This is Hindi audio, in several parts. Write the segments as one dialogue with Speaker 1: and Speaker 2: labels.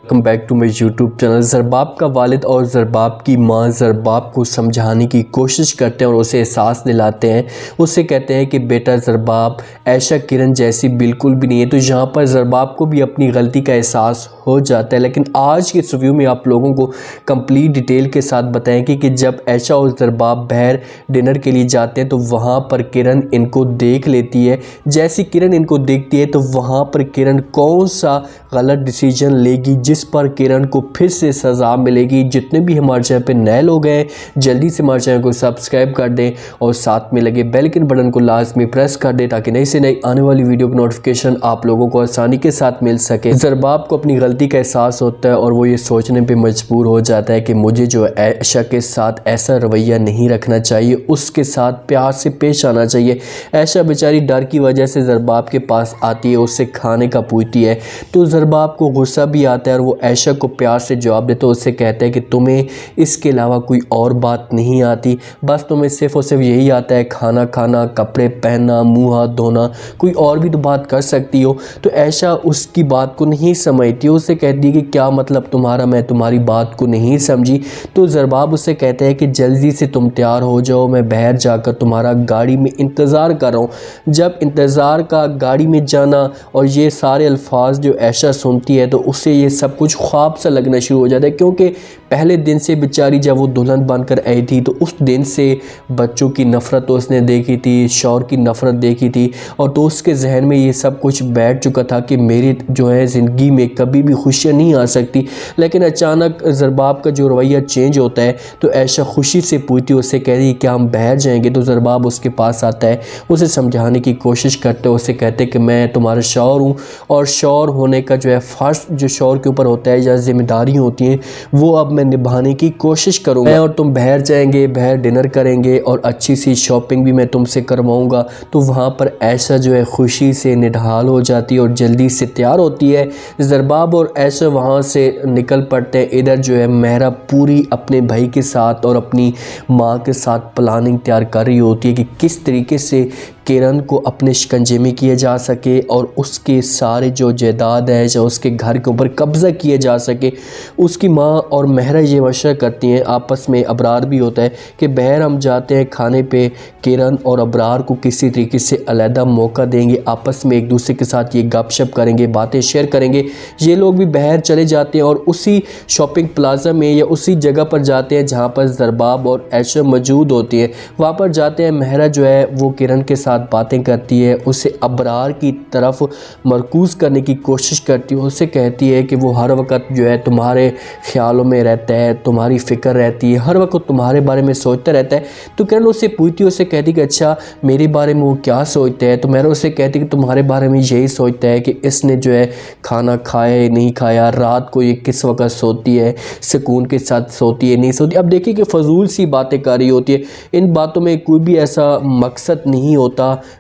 Speaker 1: Welcome back to my YouTube channel. Zarbab का वालिद और ज़रबाब की माँ ज़रबाब को समझाने की कोशिश करते हैं और उसे एहसास दिलाते हैं। उससे कहते हैं कि बेटा ज़रबाब ऐशा किरण जैसी बिल्कुल भी नहीं है। तो यहाँ पर ज़रबाब को भी अपनी गलती का एहसास हो जाता है। लेकिन आज के इस रिव्यू में आप लोगों को कंप्लीट डिटेल के साथ बताएंगे कि जब ऐशा और ज़रबाब बाहर डिनर के लिए जाते हैं तो वहाँ पर किरण इनको देख लेती है। जैसी किरण इनको देखती है तो वहाँ पर किरण कौन सा गलत डिसीजन लेगी जिस पर किरण को फिर से सज़ा मिलेगी। जितने भी हमारे चैनल पे नए लोग हैं जल्दी से हमारे चैनल को सब्सक्राइब कर दें और साथ में लगे बेल आइकन बटन को लाजमी प्रेस कर दें ताकि नई से नई आने वाली वीडियो की नोटिफिकेशन आप लोगों को आसानी के साथ मिल सके। ज़रबाब को अपनी गलती का एहसास होता है और वो ये सोचने पर मजबूर हो जाता है कि मुझे जो ऐशा के साथ ऐसा रवैया नहीं रखना चाहिए, उसके साथ प्यार से पेश आना चाहिए। ऐशा बेचारी डर की वजह से ज़रबाब के पास आती है, उससे खाने का पूछती है तो ज़रबाब को गुस्सा भी आता है और वो ऐशा को प्यार से जवाब देते तो उससे कहता है कि तुम्हें इसके अलावा कोई और बात नहीं आती, बस तुम्हें सिर्फ़ और सिर्फ यही आता है खाना खाना, कपड़े पहनना, मुंह हाथ धोना, कोई और भी तो बात कर सकती हो। तो ऐशा उसकी बात को नहीं समझती, उससे कहती है कि क्या मतलब तुम्हारा, मैं तुम्हारी बात को नहीं समझी। तो ज़रबाब उससे कहता है कि जल्दी से तुम तैयार हो जाओ, मैं बाहर जाकर तुम्हारा गाड़ी में इंतज़ार कर रहा हूँ। जब इंतज़ार का गाड़ी में जाना और ये सारे अल्फाज जो ऐशा सुनती है तो उसे ये सब कुछ ख्वाब सा लगना शुरू हो जाता है, क्योंकि पहले दिन से बेचारी जब वो दुल्हन बनकर आई थी तो उस दिन से बच्चों की नफ़रत तो उसने देखी थी, शौहर की नफ़रत देखी थी और तो उसके जहन में ये सब कुछ बैठ चुका था कि मेरी जो है ज़िंदगी में कभी भी खुशियाँ नहीं आ सकती। लेकिन अचानक ज़रबाब का जो रवैया चेंज होता है तो ऐशा खुशी से पूछती, उससे कह रही कि हम बाहर जाएंगे। तो ज़रबाब उसके पास आता है, उसे समझाने की कोशिश करते हैं, उससे कहते कि मैं तुम्हारा शौहर हूँ और शौहर होने का जो है फ़र्ज़ जो शौहर के ऊपर होता है या जिम्मेदारी होती हैं वो अब मैं निभाने की कोशिश करूँगा। मैं और तुम बाहर जाएंगे, बाहर डिनर करेंगे और अच्छी सी शॉपिंग भी मैं तुमसे करवाऊँगा। तो वहाँ पर ऐशा जो है खुशी से निढाल हो जाती है और जल्दी से तैयार होती है। ज़रबाब और ऐशा वहाँ से निकल पड़ते हैं। इधर जो है महरा पूरी अपने भाई के साथ और अपनी माँ के साथ प्लानिंग तैयार कर रही होती है कि किस तरीके से किरण को अपने शिकंजे में किया जा सके और उसके सारे जो जायदाद है जो उसके घर के ऊपर कब्ज़ा किया जा सके। उसकी माँ और महरा ये मशवरा करती हैं, आपस में अबरार भी होता है कि बाहर हम जाते हैं खाने पे, किरण और अबरार को किसी तरीके से अलहदा मौका देंगे, आपस में एक दूसरे के साथ ये गपशप करेंगे, बातें शेयर करेंगे। ये लोग भी बाहर चले जाते हैं और उसी शॉपिंग प्लाजा में या उसी जगह पर जाते हैं जहाँ पर ज़रबाब और ऐशा मौजूद होती है। वहाँ पर जाते हैं, महरा जो है वो किरण के साथ बातें करती है, उसे अबरार की तरफ मरकूज़ करने की कोशिश करती है। उससे कहती है कि वो हर वक्त जो है तुम्हारे ख्यालों में रहता है, तुम्हारी फ़िक्र रहती है, हर वक्त तुम्हारे बारे में सोचता रहता है। तो किरण उससे पूछती है, उससे कहती कि अच्छा मेरे बारे में वो क्या सोचता है। तो महरा उससे कहती कि तुम्हारे बारे में यही सोचता है कि इसने जो है खाना खाया नहीं खाया, रात को ये किस वक्त सोती है, सुकून के साथ सोती है नहीं सोती। अब देखिए कि फजूल सी बातें कर रही होती है, इन बातों में कोई भी ऐसा मकसद नहीं होता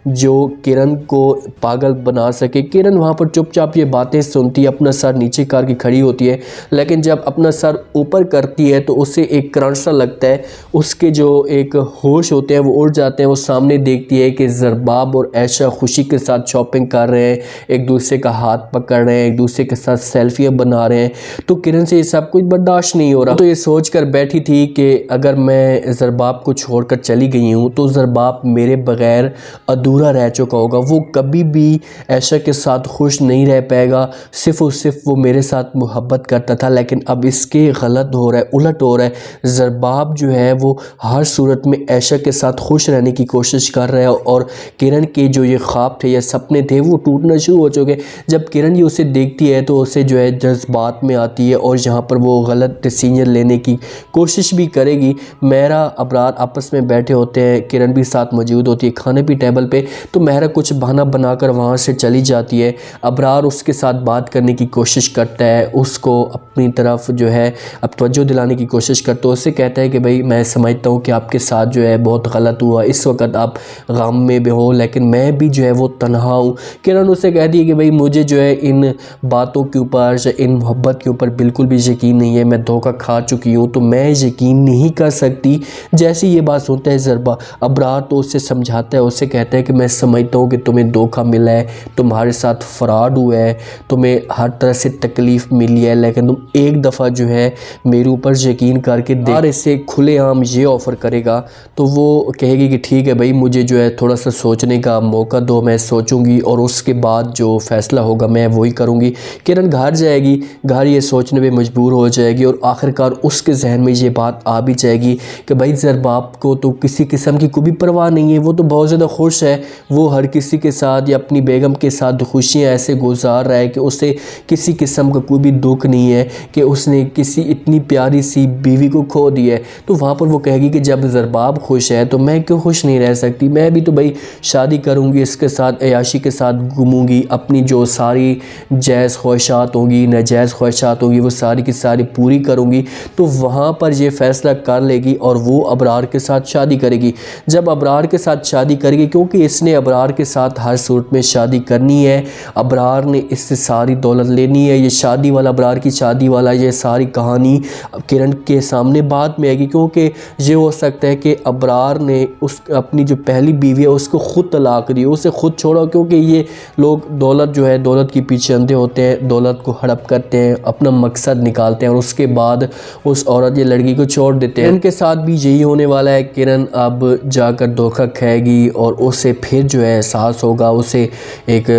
Speaker 1: जो किरण को पागल बना सके। किरण वहाँ पर चुपचाप ये बातें सुनती है, अपना सर नीचे करके खड़ी होती है, लेकिन जब अपना सर ऊपर करती है तो उसे एक करंट सा लगता है, उसके जो एक होश होते हैं वो उड़ जाते हैं। वो सामने देखती है कि ज़रबाब और ऐशा खुशी के साथ शॉपिंग कर रहे हैं, एक दूसरे का हाथ पकड़ रहे हैं, एक दूसरे के साथ सेल्फियाँ बना रहे हैं। तो किरण से ये सब कुछ बर्दाश्त नहीं हो रहा। तो ये सोच कर बैठी थी कि अगर मैं ज़रबाब को छोड़कर चली गई हूँ तो ज़रबाब मेरे बग़ैर अधूरा रह चुका होगा, वो कभी भी ऐशा के साथ खुश नहीं रह पाएगा। सिर्फ़ और सिर्फ वो मेरे साथ मोहब्बत करता था, लेकिन अब इसके गलत हो रहा है, उलट हो रहा है। ज़रबाब जो है वो हर सूरत में ऐशा के साथ खुश रहने की कोशिश कर रहा है और किरण के जो ये ख्वाब थे या सपने थे वो टूटना शुरू हो चुके। जब किरण ये उसे देखती है तो उसे जो है जज्बात में आती है और यहाँ पर वो गलत डिसीजन लेने की कोशिश भी करेगी। महरा अबरार आपस में बैठे होते हैं, किरण भी साथ मौजूद होती है खाने भी टेबल पे। तो महरा कुछ बहाना बनाकर वहाँ से चली जाती है। अबरार उसके साथ बात करने की कोशिश करता है, उसको अपनी तरफ जो है अब तवज्जो दिलाने की कोशिश करता है। उससे कहता है कि भाई मैं समझता हूँ कि आपके साथ जो है बहुत गलत हुआ, इस वक्त आप गम में भी हो, लेकिन मैं भी जो है वो तन्हा हूँ। किरण उससे कहती है कि भाई मुझे जो है इन बातों के ऊपर, इन मोहब्बत के ऊपर बिल्कुल भी यकीन नहीं है, मैं धोखा खा चुकी हूँ, तो मैं यकीन नहीं कर सकती। जैसे ये बात सुनता है ज़रबाब, अबरार तो उससे समझाता है, उससे कहता है कि मैं समझता हूँ कि तुम्हें धोखा मिला है, तुम्हारे साथ फ्रॉड हुआ है, तुम्हें हर तरह से तकलीफ़ मिली है, लेकिन तुम एक दफ़ा जो है मेरे ऊपर यकीन करके यार इससे खुलेआम ये ऑफ़र करेगा। तो वो कहेगी कि ठीक है भाई, मुझे जो है थोड़ा सा सोचने का मौका दो, मैं सोचूंगी और उसके बाद जो फ़ैसला होगा मैं वही करूँगी। किरण घर जाएगी, घर ये सोचने पे मजबूर हो जाएगी और आखिरकार उसके जहन में ये बात आ भी जाएगी कि भाई ज़रबाब को तो किसी किस्म की कोई परवाह नहीं है, वो तो बहुत ज़्यादा खुश है, वो हर किसी के साथ या अपनी बेगम के साथ खुशियाँ ऐसे गुजार रहा है कि उसे किसी किस्म का कोई भी दुख नहीं है कि उसने किसी इतनी प्यारी सी बीवी को खो दिया है। तो वहाँ पर वो कहेगी कि जब ज़रबाब खुश है तो मैं क्यों खुश नहीं रह सकती, मैं भी तो भाई शादी करूँगी, इसके साथ अयाशी के साथ घूमूंगी, अपनी जो सारी जायज़ ख्वाहिशात होंगी, नाजायज़ ख्वाहिशात होंगी, वो सारी की सारी पूरी करूँगी। तो वहाँ पर ये फ़ैसला कर लेगी और वो अबरार के साथ शादी करेगी। जब अबरार के साथ शादी करेगी, क्योंकि इसने अबरार के साथ हर सूरत में शादी करनी है, अबरार ने इससे सारी दौलत लेनी है, ये शादी वाला अबरार की शादी वाला ये सारी कहानी किरण के सामने बाद में आएगी। क्योंकि ये हो सकता है कि अबरार ने उस अपनी जो पहली बीवी है उसको ख़ुद तलाक दी, उसे खुद छोड़ा, क्योंकि ये लोग दौलत जो है दौलत के पीछे अंधे होते हैं, दौलत को हड़प करते हैं, अपना मकसद निकालते हैं और उसके बाद उस औरत या लड़की को छोड़ देते हैं। इनके साथ भी यही होने वाला है। किरण अब जाकर धोखा खाएगी और उसे फिर जो है एहसास होगा, उसे एक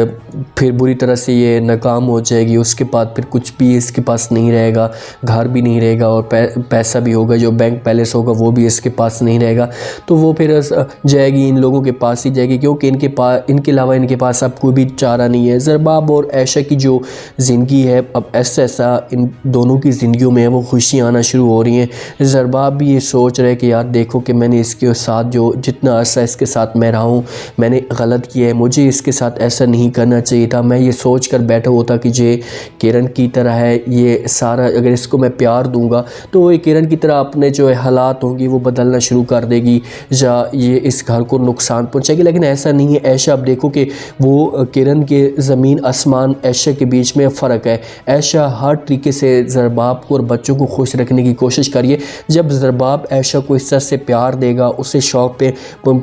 Speaker 1: फिर बुरी तरह से ये नाकाम हो जाएगी। उसके बाद फिर कुछ भी इसके पास नहीं रहेगा, घर भी नहीं रहेगा और पैसा भी होगा, जो बैंक बैलेंस होगा वो भी इसके पास नहीं रहेगा। तो वो फिर जाएगी इन लोगों के पास ही जाएगी, क्योंकि इनके अलावा इनके पास अब कोई भी चारा नहीं है। ज़रबाब और आयशा की जो ज़िंदगी है अब ऐसा ऐसा इन दोनों की ज़िंदगियों में वो खुशियाँ आना शुरू हो रही हैं। ज़रबाब भी ये सोच रहे कि यार देखो कि मैंने इसके साथ जो जितना अरसा इसके साथ मैं रहा हूँ मैंने गलत किया है, मुझे इसके साथ ऐसा नहीं करना चाहिए था। मैं ये सोच कर बैठा होता कि ये किरण की तरह है, ये सारा अगर इसको मैं प्यार दूंगा तो ये किरण की तरह अपने जो हालात होंगी वो बदलना शुरू कर देगी या ये इस घर को नुकसान पहुंचाएगी। लेकिन ऐसा नहीं है। आयशा अब देखो कि वो किरण के ज़मीन आसमान आयशा के बीच में फ़र्क है। आयशा हर तरीके से ज़रबाब को और बच्चों को खुश रखने की कोशिश करिए। जब ज़रबाब आयशा को इस तरह से प्यार देगा, उसे शौक़ पे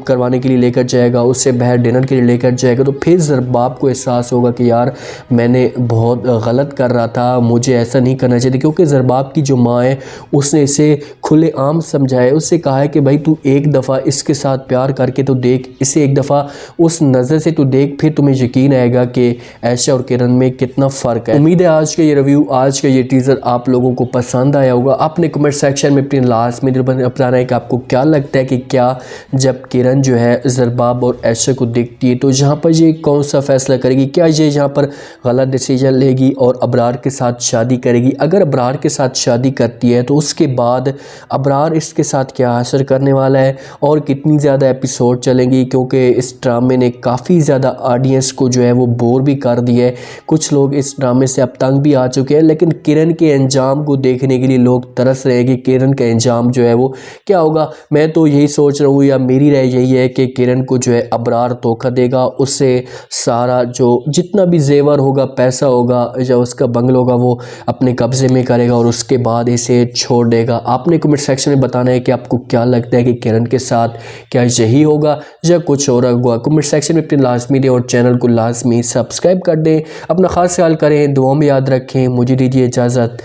Speaker 1: करवाने के लिए लेकर जाएगा, उससे बाहर डिनर के लिए लेकर जाएगा, तो फिर ज़रबाब को एहसास होगा कि यार मैंने बहुत गलत कर रहा था, मुझे ऐसा नहीं करना चाहिए। क्योंकि ज़रबाब की जो माँ है उसने इसे खुलेआम समझाया, उससे कहा है कि भाई तू एक दफ़ा इसके साथ प्यार करके तो देख, इसे एक दफ़ा उस नज़र से तो देख, फिर तुम्हें यकीन आएगा कि आयशा और किरण में कितना फ़र्क है। उम्मीद है आज का ये रिव्यू, आज का ये टीज़र आप लोगों को पसंद आया होगा। अपने कमेंट सेक्शन में अपनी लास्ट में बताना है कि आपको क्या लगता है कि क्या जब किरण जो है ज़रबाब और आयशा को देखती है तो यहाँ पर ये कौन सा फ़ैसला करेगी, क्या ये यहाँ पर गलत डिसीजन लेगी और अबरार के साथ शादी करेगी। अगर अबरार के साथ शादी करती है तो उसके बाद अबरार इसके साथ क्या हासिल करने वाला है और कितनी ज़्यादा एपिसोड चलेंगी, क्योंकि इस ड्रामे ने काफ़ी ज़्यादा ऑडियंस को जो है वो बोर भी कर दिया है। कुछ लोग इस ड्रामे से अब तंग भी आ चुके हैं, लेकिन किरण के अंजाम को देखने के लिए लोग तरस रहे हैं कि किरण का अंजाम जो है वो क्या होगा। मैं तो यही सोच रहा हूँ या मेरी राय यही है कि किरण को जो है अबरार धोखा देगा, उससे सारा जो जितना भी जेवर होगा, पैसा होगा या उसका बंगला होगा वो अपने कब्ज़े में करेगा और उसके बाद इसे छोड़ देगा। आपने कमेंट सेक्शन में बताना है कि आपको क्या लगता है कि किरण के साथ क्या यही होगा या कुछ और होगा। कमेंट सेक्शन में अपनी लाजमी दें और चैनल को लाजमी सब्सक्राइब कर दें। अपना ख़ास ख्याल करें, दुआ में याद रखें। मुझे दीजिए इजाज़त।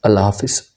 Speaker 1: अल्लाह हाफिज़।